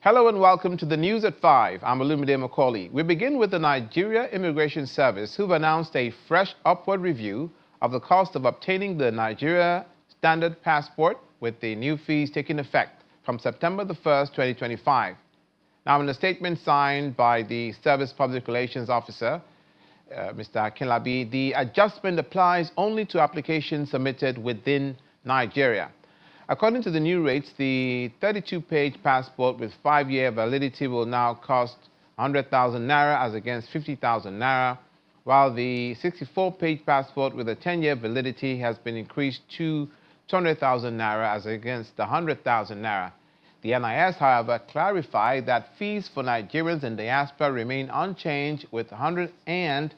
Hello and welcome to the News at 5. I'm Olumide Macaulay. We begin with the Nigeria Immigration Service, who've announced a fresh upward review of the cost of obtaining the Nigeria Standard Passport, with the new fees taking effect from September the 1st, 2025. Now, in a statement signed by the Service Public Relations Officer, Mr. Akinlabi, the adjustment applies only to applications submitted within Nigeria. According to the new rates, the 32-page passport with 5-year validity will now cost 100,000 naira as against 50,000 naira, while the 64-page passport with a 10-year validity has been increased to 200,000 naira as against 100,000 naira. The NIS, however, clarified that fees for Nigerians in diaspora remain unchanged, with $150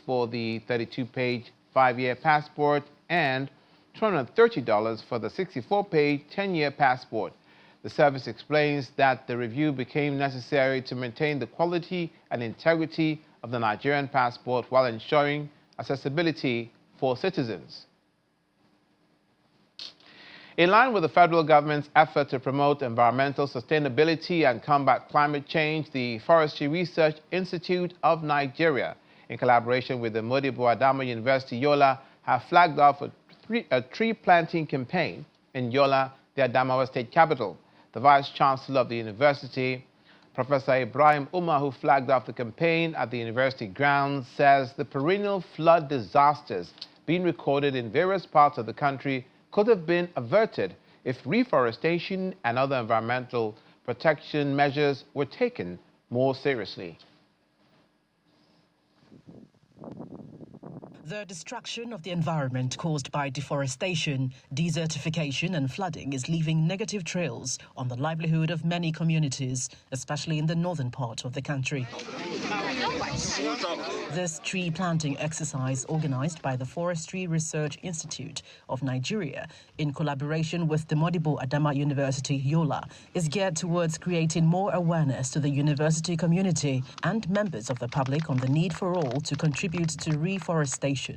for the 32-page 5-year passport and $230 for the 64-page 10-year passport. The service explains that the review became necessary to maintain the quality and integrity of the Nigerian passport while ensuring accessibility for citizens. In line with the federal government's effort to promote environmental sustainability and combat climate change, the Forestry Research Institute of Nigeria, in collaboration with the Modibo Adama University, Yola, have flagged off a tree planting campaign in Yola, the Adamawa state capital. The Vice Chancellor of the university, Professor Ibrahim Umar, who flagged off the campaign at the university grounds, says the perennial flood disasters being recorded in various parts of the country could have been averted if reforestation and other environmental protection measures were taken more seriously. The destruction of the environment caused by deforestation, desertification and flooding is leaving negative trails on the livelihood of many communities, especially in the northern part of the country. This tree planting exercise, organized by the Forestry Research Institute of Nigeria in collaboration with the Modibo Adama University, Yola, is geared towards creating more awareness to the university community and members of the public on the need for all to contribute to reforestation.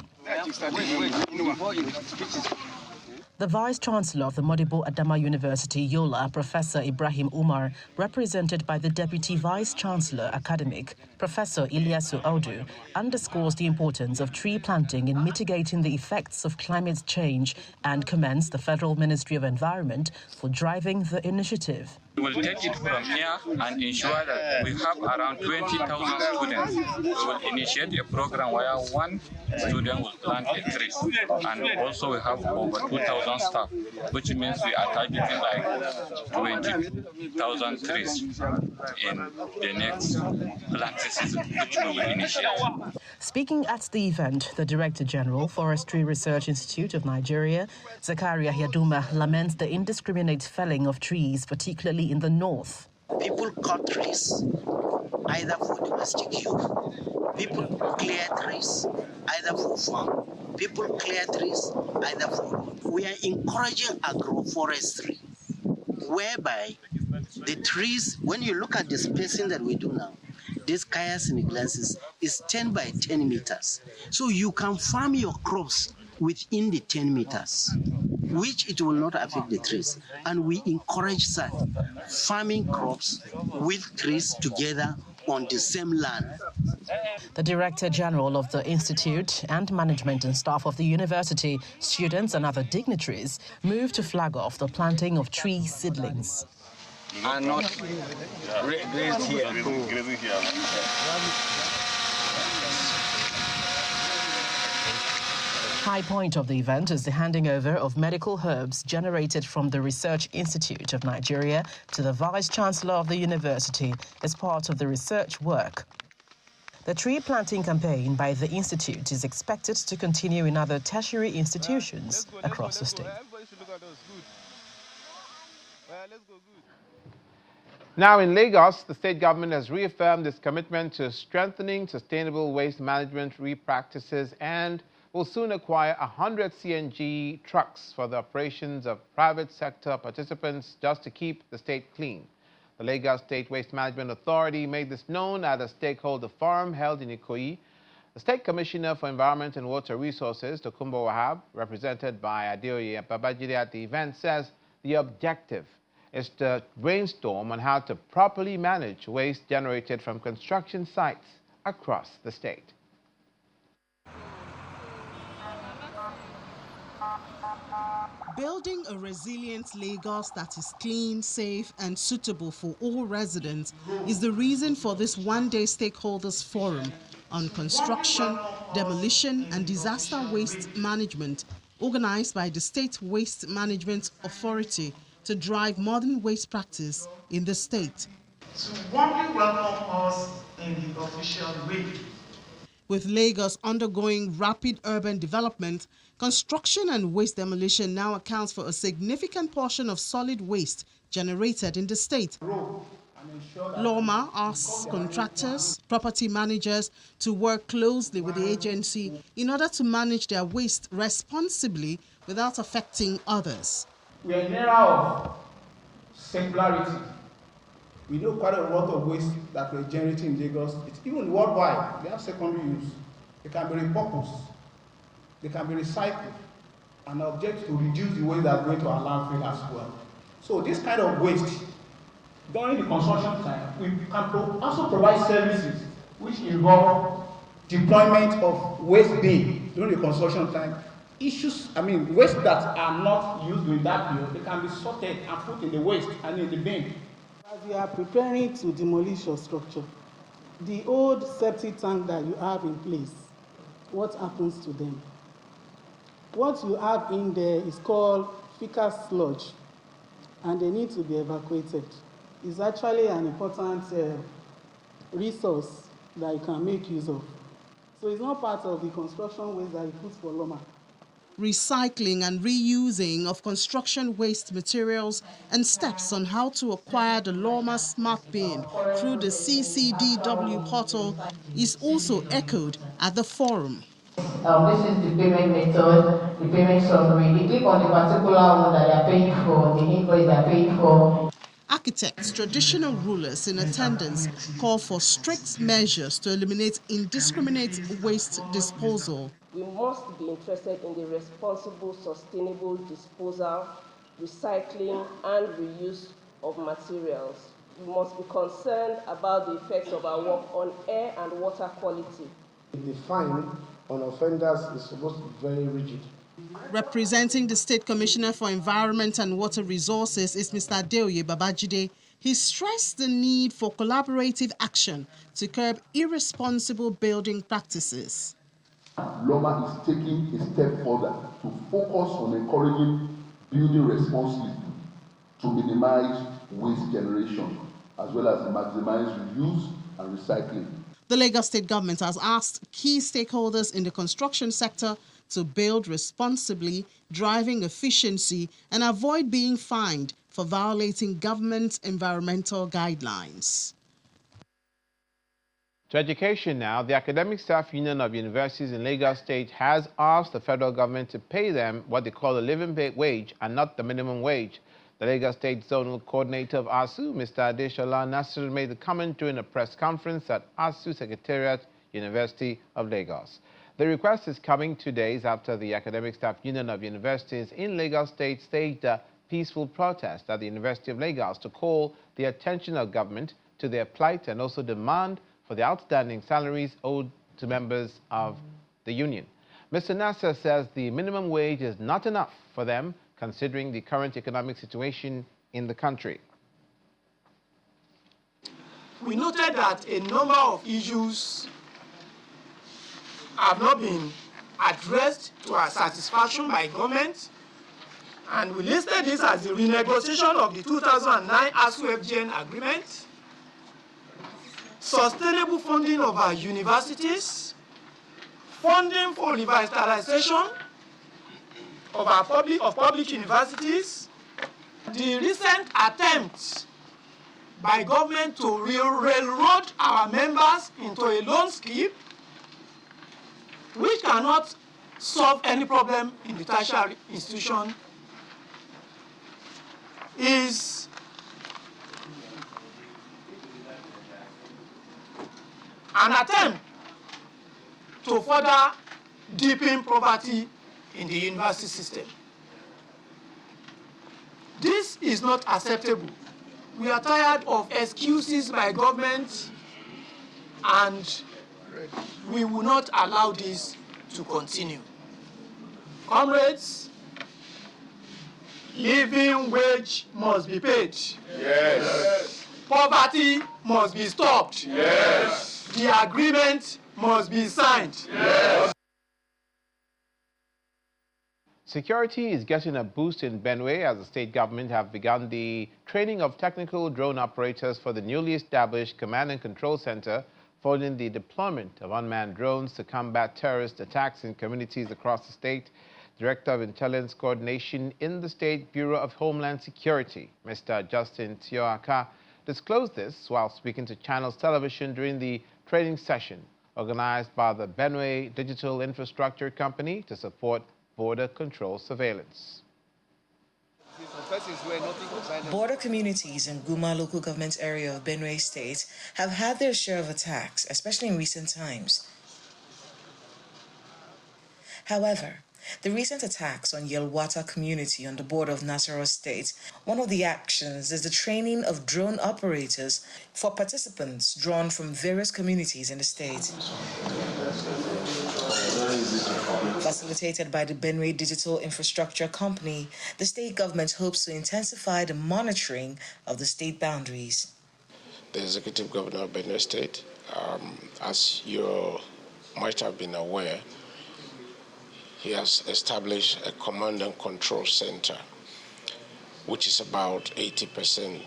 The Vice-Chancellor of the Modibo Adama University, Yola, Professor Ibrahim Umar, represented by the Deputy Vice-Chancellor Academic, Professor Ilyasu Audu, underscores the importance of tree planting in mitigating the effects of climate change and commends the Federal Ministry of Environment for driving the initiative. We will take it from here and ensure that we have around 20,000 students. We will initiate a program where one student will plant a tree, and also we have over 2,000 staff, which means we are targeting like 20,000 trees in the next planting season, which we will initiate. Speaking at the event, the Director General, Forestry Research Institute of Nigeria, Zakaria Yaduma, laments the indiscriminate felling of trees, particularly in the north. People cut trees either for domestic use. People clear trees either for farm. People clear trees either for... We are encouraging agroforestry, whereby the trees, when you look at the spacing that we do now, this Caius nigroensis is 10 by 10 meters. So you can farm your crops within the 10 meters, which it will not affect the trees. And we encourage that farming crops with trees together on the same land. The Director General of the Institute and management and staff of the university, students and other dignitaries moved to flag off the planting of tree seedlings. Are not raised here. High point of the event is the handing over of medical herbs generated from the Research Institute of Nigeria to the Vice-Chancellor of the university as part of the research work. The tree planting campaign by the institute is expected to continue in other tertiary institutions across the state. Now in Lagos, the state government has reaffirmed its commitment to strengthening sustainable waste management practices and will soon acquire 100 CNG trucks for the operations of private sector participants just to keep the state clean. The Lagos State Waste Management Authority made this known at a stakeholder forum held in Ikoyi. The State Commissioner for Environment and Water Resources, Tokunbo Wahab, represented by Adeoye Babajide at the event, says the objective is to brainstorm on how to properly manage waste generated from construction sites across the state. Building a resilient Lagos that is clean, safe, and suitable for all residents is the reason for this one-day stakeholders forum on construction, demolition, and disaster waste management, organized by the State Waste Management Authority to drive modern waste practice in the state. To warmly welcome us in the official way. With Lagos undergoing rapid urban development, construction and waste demolition now accounts for a significant portion of solid waste generated in the state. LOMA asks contractors, property managers to work closely with the agency in order to manage their waste responsibly without affecting others. We are in an era of singularity. We know quite a lot of waste that we're generating in Lagos. It's even worldwide. They have secondary use. They can be repurposed. They can be recycled. And the objective is to reduce the waste that's going to our landfill as well. So this kind of waste, during the construction time, we can also provide services which involve deployment of waste bin during the construction time. Waste that are not used during that period, they can be sorted and put in the waste and in the bin. As you are preparing to demolish your structure, the old septic tank that you have in place, what happens to them? What you have in there is called fecal sludge, and they need to be evacuated. It's actually an important resource that you can make use of. So it's not part of the construction waste that you put for LOMA. Recycling and reusing of construction waste materials and steps on how to acquire the LOMA Smart Bin through the CCDW portal is also echoed at the forum. This is the payment method, the payment summary. They click on the particular one that they are paying for, the invoice they are paying for. Architects, traditional rulers in attendance call for strict measures to eliminate indiscriminate waste disposal. We must be interested in the responsible, sustainable disposal, recycling, and reuse of materials. We must be concerned about the effects of our work on air and water quality. The fine on offenders is supposed to be very rigid. Representing the State Commissioner for Environment and Water Resources is Mr. Adeoye Babajide. He stressed the need for collaborative action to curb irresponsible building practices. LOMA is taking a step further to focus on encouraging building responsibly to minimize waste generation, as well as maximize reuse and recycling. The Lagos State government has asked key stakeholders in the construction sector to build responsibly, driving efficiency, and avoid being fined for violating government environmental guidelines. To education now, the Academic Staff Union of Universities in Lagos State has asked the federal government to pay them what they call a living wage and not the minimum wage. The Lagos State Zonal Coordinator of ASUU, Mr. Adeshola Nasir, made the comment during a press conference at ASUU Secretariat, University of Lagos. The request is coming 2 days after the Academic Staff Union of Universities in Lagos State staged a peaceful protest at the University of Lagos to call the attention of government to their plight and also demand for the outstanding salaries owed to members of the union. Mr. Nasser says the minimum wage is not enough for them, considering the current economic situation in the country. We noted that a number of issues have not been addressed to our satisfaction by government, and we listed this as the renegotiation of the 2009 ASUU-FGN agreement, sustainable funding of our universities, funding for revitalization of our public universities, the recent attempt by government to railroad our members into a loan scheme which cannot solve any problem in the tertiary institution, is an attempt to further deepen poverty in the university system. This is not acceptable. We are tired of excuses by government, and we will not allow this to continue. Comrades, living wage must be paid. Yes. Poverty must be stopped. Yes. The agreement must be signed. Yes. Security is getting a boost in Benue as the state government have begun the training of technical drone operators for the newly established Command and Control Center following the deployment of unmanned drones to combat terrorist attacks in communities across the state. Director of Intelligence Coordination in the State Bureau of Homeland Security, Mr. Justin Tioaka, disclosed this while speaking to Channels Television during the training session organized by the Benue Digital Infrastructure Company to support border control surveillance. Border communities in Guma local government area of Benue State have had their share of attacks, especially in recent times. However, the recent attacks on Yelwata community on the border of Nasarawa State, one of the actions is the training of drone operators for participants drawn from various communities in the state. Facilitated by the Benue Digital Infrastructure Company, the state government hopes to intensify the monitoring of the state boundaries. The Executive Governor of Benue State, as you might have been aware, he has established a command and control center, which is about 80%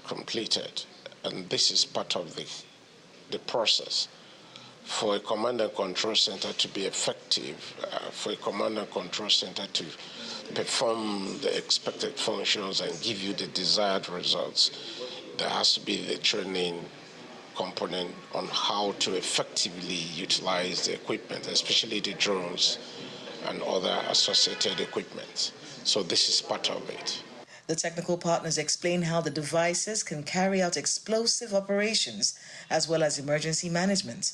completed. And this is part of the process. For a command and control center to be effective, for a command and control center to perform the expected functions and give you the desired results, there has to be the training component on how to effectively utilize the equipment, especially the drones and other associated equipment. So this is part of it. The technical partners explain how the devices can carry out explosive operations as well as emergency management.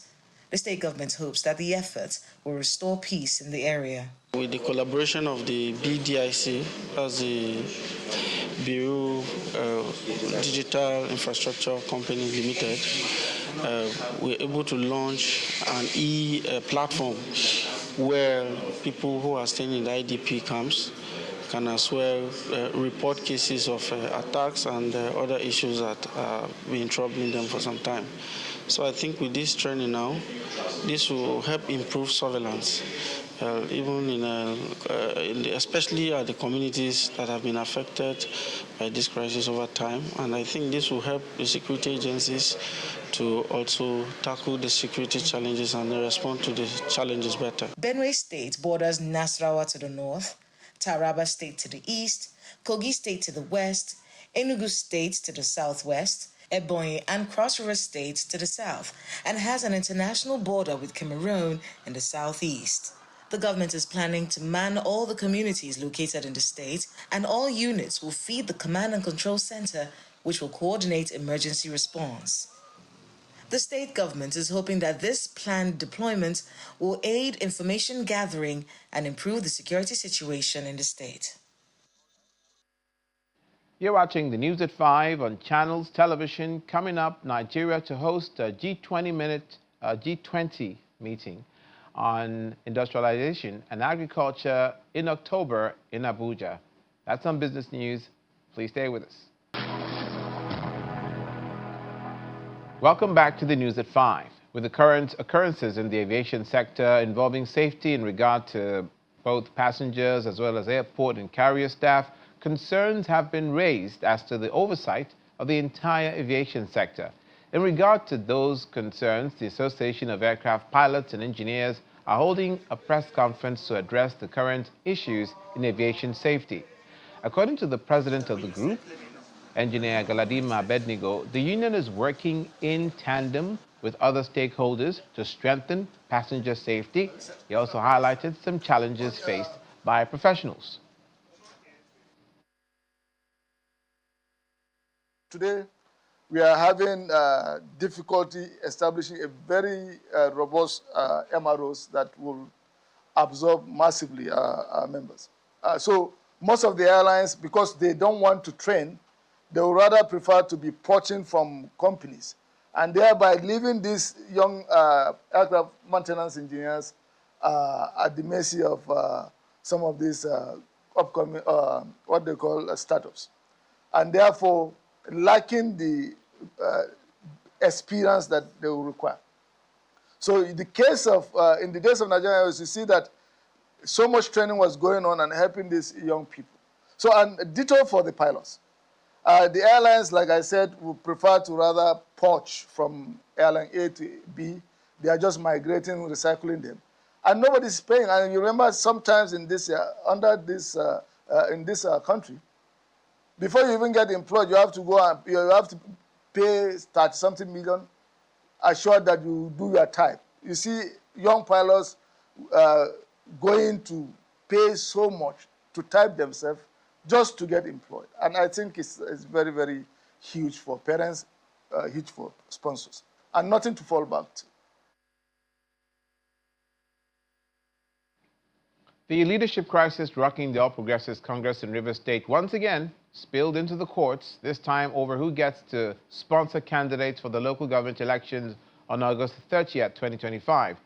The state government hopes that the effort will restore peace in the area. With the collaboration of the BDIC, as the Bureau Digital Infrastructure Company Limited, we're able to launch an e-platform where people who are staying in the IDP camps can as well report cases of attacks and other issues that have been troubling them for some time. So I think with this training now, this will help improve surveillance, even especially at the communities that have been affected by this crisis over time. And I think this will help the security agencies to also tackle the security challenges and respond to the challenges better. Benue State borders Nasarawa to the north, Taraba State to the east, Kogi State to the west, Enugu State to the southwest, Ebonyi and Cross River State to the south, and has an international border with Cameroon in the southeast. The government is planning to man all the communities located in the state, and all units will feed the Command and Control Center, which will coordinate emergency response. The state government is hoping that this planned deployment will aid information gathering and improve the security situation in the state. You're watching the News at 5 on Channels Television. Coming up, Nigeria to host a G20 meeting on industrialization and agriculture in October in Abuja. That's on business news. Please stay with us. Welcome back to the News at 5. With the current occurrences in the aviation sector involving safety in regard to both passengers as well as airport and carrier staff, concerns have been raised as to the oversight of the entire aviation sector. In regard to those concerns, the Association of Aircraft Pilots and Engineers are holding a press conference to address the current issues in aviation safety. According to the president of the group, Engineer Galadima Abednego, the union is working in tandem with other stakeholders to strengthen passenger safety. He also highlighted some challenges faced by professionals. Today, we are having difficulty establishing a very robust MROs that will absorb massively our members. So most of the airlines, because they don't want to train, they would rather prefer to be poaching from companies and thereby leaving these young aircraft maintenance engineers at the mercy of some of these upcoming, what they call startups, and therefore lacking the experience that they will require. So in the case of, in the days of Nigerian Airways, you see that so much training was going on and helping these young people. So, and ditto for the pilots. The airlines, like I said, would prefer to rather poach from airline A to B. They are just migrating, recycling them. And nobody's paying. And you remember sometimes in this, under this, in this country, before you even get employed, you have to go and you have to pay 30-something million, assured that you do your time. You see young pilots going to pay so much to type themselves just to get employed. And I think it's very, very huge for parents, huge for sponsors, and nothing to fall back to. The leadership crisis rocking the All Progressives Congress in Rivers State once again spilled into the courts, this time over who gets to sponsor candidates for the local government elections on August 30th, 2025.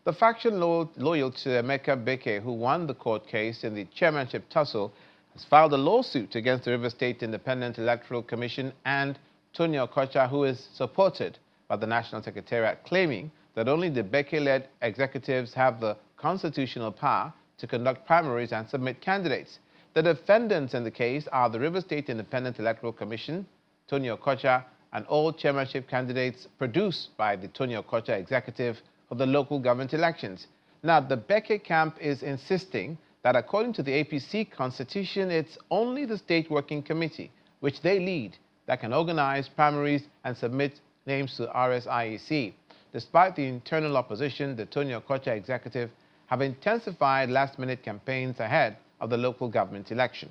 The faction loyal to Emeka Beke, who won the court case in the chairmanship tussle, has filed a lawsuit against the Rivers State Independent Electoral Commission and Tony Okocha, who is supported by the National Secretariat, claiming that only the Beke-led executives have the constitutional power to conduct primaries and submit candidates. The defendants in the case are the Rivers State Independent Electoral Commission, Tony Okocha, and all chairmanship candidates produced by the Tony Okocha executive for the local government elections. Now, the Beke camp is insisting that according to the APC constitution, it's only the State Working Committee, which they lead, that can organize primaries and submit names to RSIEC. Despite the internal opposition, the Tony Okocha executive have intensified last-minute campaigns ahead of the local government election.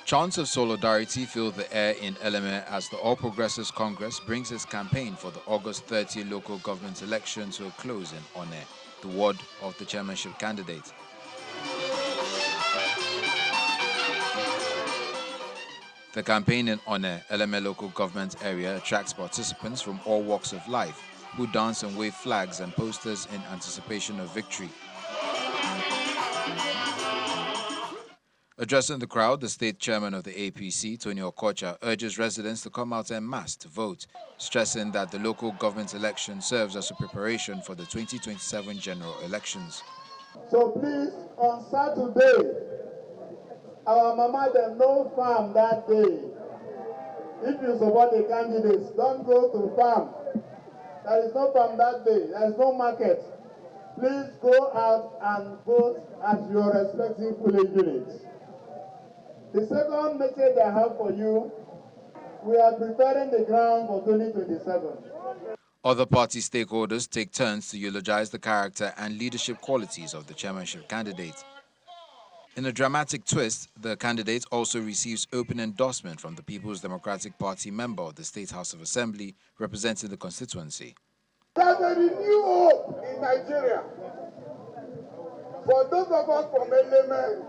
Chants of solidarity fill the air in Eleme as the All Progressives Congress brings its campaign for the August 30 local government election to a close in One, the ward of the chairmanship candidate. The campaign in One, Eleme local government area attracts participants from all walks of life who dance and wave flags and posters in anticipation of victory. Addressing the crowd, the state chairman of the APC, Tony Okocha, urges residents to come out en masse to vote, stressing that the local government election serves as a preparation for the 2027 general elections. So please, on Saturday, our mama dem no farm that day. If you support the candidates, don't go to farm. There is no farm that day. There is no market. Please go out and vote at your respective polling units. The second message I have for you, we are preparing the ground for 2027. Other party stakeholders take turns to eulogize the character and leadership qualities of the chairmanship candidate. In a dramatic twist, the candidate also receives open endorsement from the People's Democratic Party member of the State House of Assembly representing the constituency. There's a new hope in Nigeria. For those of us from Eleme,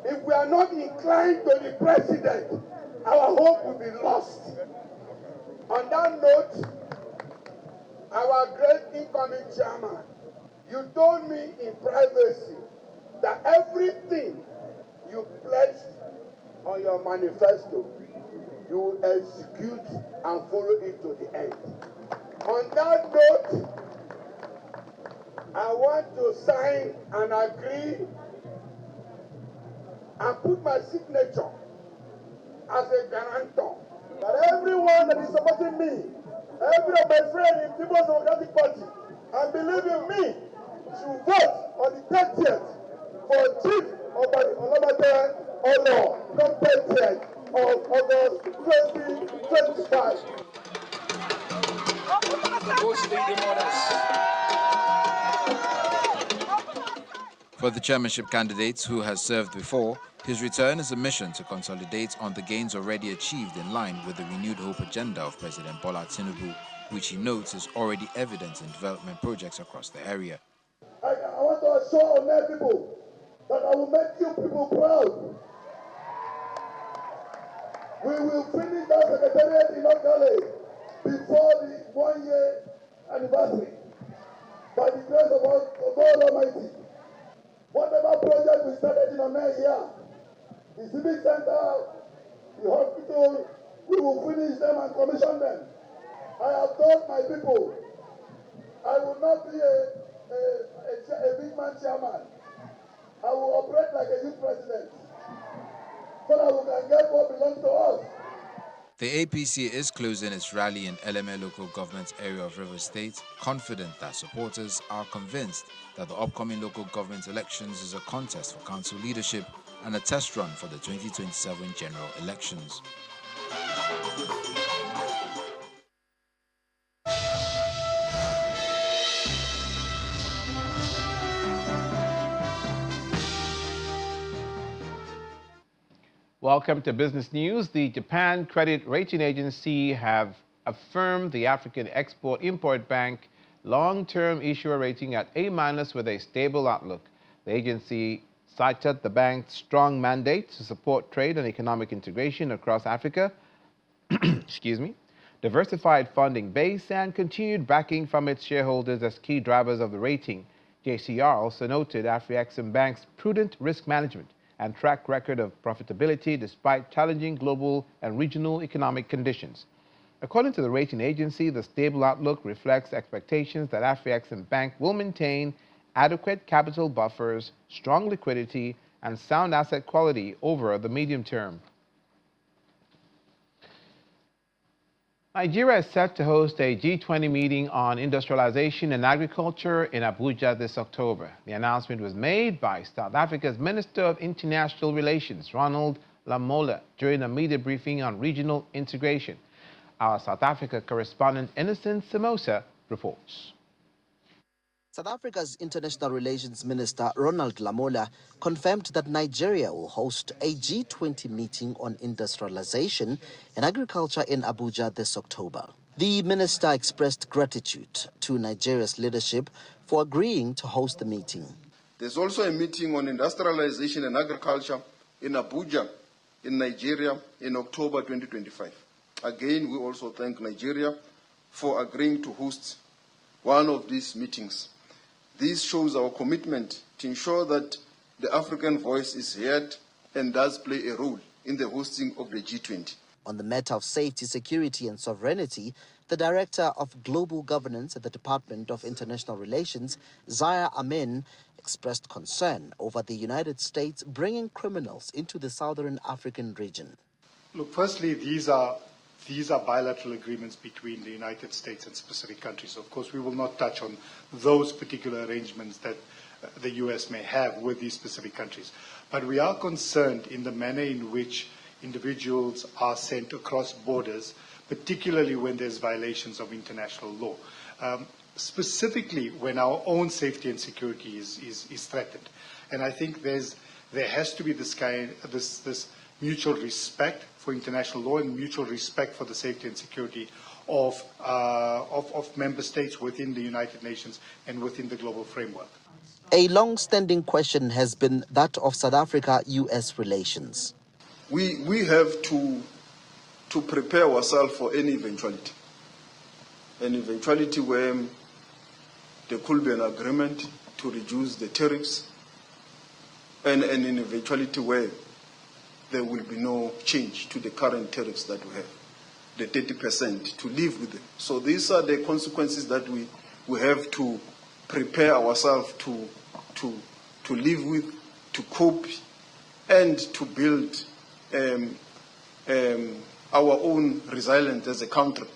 if we are not inclined to the president, our hope will be lost. On that note, our great incoming chairman, you told me in privacy that everything you pledged on your manifesto, you will execute and follow it to the end. On that note, I want to sign and agree and put my signature as a guarantor that everyone that is supporting me, every of my friends in People's Democratic Party, and believe in me, should vote on the 30th for Chief Olamide Olo, not 30th of August 2025. For the chairmanship candidate who has served before, his return is a mission to consolidate on the gains already achieved in line with the renewed hope agenda of President Bola Tinubu, which he notes is already evident in development projects across the area. I want to assure on people that I will make you people proud. We will finish that secretariat in Okale before the 1-year anniversary. By the grace of God Almighty, whatever project we started in Onel here, the civic center, the hospital, we will finish them and commission them. I have told my people, I will not be a big man chairman. I will operate like a youth president, so that we can get what belongs to us. The APC is closing its rally in LMA local government area of River State, confident that supporters are convinced that the upcoming local government elections is a contest for council leadership and a test run for the 2027 general elections. Welcome to Business News. The Japan Credit Rating Agency have affirmed the African Export-Import Bank long-term issuer rating at A- with a stable outlook. The agency cited the bank's strong mandate to support trade and economic integration across Africa, diversified funding base, and continued backing from its shareholders as key drivers of the rating. JCR also noted Afrexim Bank's prudent risk management and track record of profitability despite challenging global and regional economic conditions. According to the rating agency, the stable outlook reflects expectations that Afrexim Bank will maintain adequate capital buffers, strong liquidity, and sound asset quality over the medium term. Nigeria is set to host a G20 meeting on industrialization and agriculture in Abuja this October. The announcement was made by South Africa's Minister of International Relations, Ronald Lamola, during a media briefing on regional integration. Our South Africa correspondent Innocent Samosa reports. South Africa's International Relations Minister Ronald Lamola confirmed that Nigeria will host a G20 meeting on industrialization and agriculture in Abuja this October. The minister expressed gratitude to Nigeria's leadership for agreeing to host the meeting. There's also a meeting on industrialization and agriculture in Abuja, in Nigeria, in October 2025. Again, we also thank Nigeria for agreeing to host one of these meetings. This shows our commitment to ensure that the African voice is heard and does play a role in the hosting of the G20. On the matter of safety, security, and sovereignty, the Director of Global Governance at the Department of International Relations, Zaya Amin, expressed concern over the United States bringing criminals into the Southern African region. Look, firstly, these are bilateral agreements between the United States and specific countries. Of course, we will not touch on those particular arrangements that the U.S. may have with these specific countries. But we are concerned in the manner in which individuals are sent across borders, particularly when there's violations of international law, specifically when our own safety and security is threatened. And I think there has to be this mutual respect for international law and mutual respect for the safety and security of member states within the United Nations and within the global framework. A long-standing question has been that of South Africa-US relations. We have to prepare ourselves for any eventuality. An eventuality where there could be an agreement to reduce the tariffs, and an eventuality where there will be no change to the current tariffs that we have, the 30%, to live with them. So these are the consequences that we have to prepare ourselves to live with, to cope, and to build our own resilience as a country.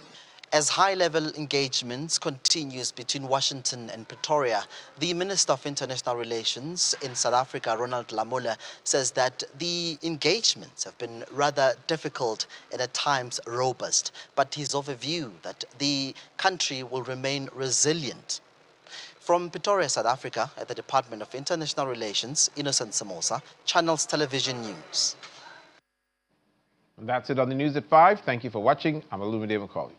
As high-level engagements continues between Washington and Pretoria, the Minister of International Relations in South Africa, Ronald Lamola, says that the engagements have been rather difficult and at times robust, but he's of a view that the country will remain resilient. From Pretoria, South Africa, at the Department of International Relations, Innocent Samosa, Channels Television News. And that's it on the news at 5. Thank you for watching. I'm Olumide Macaulay.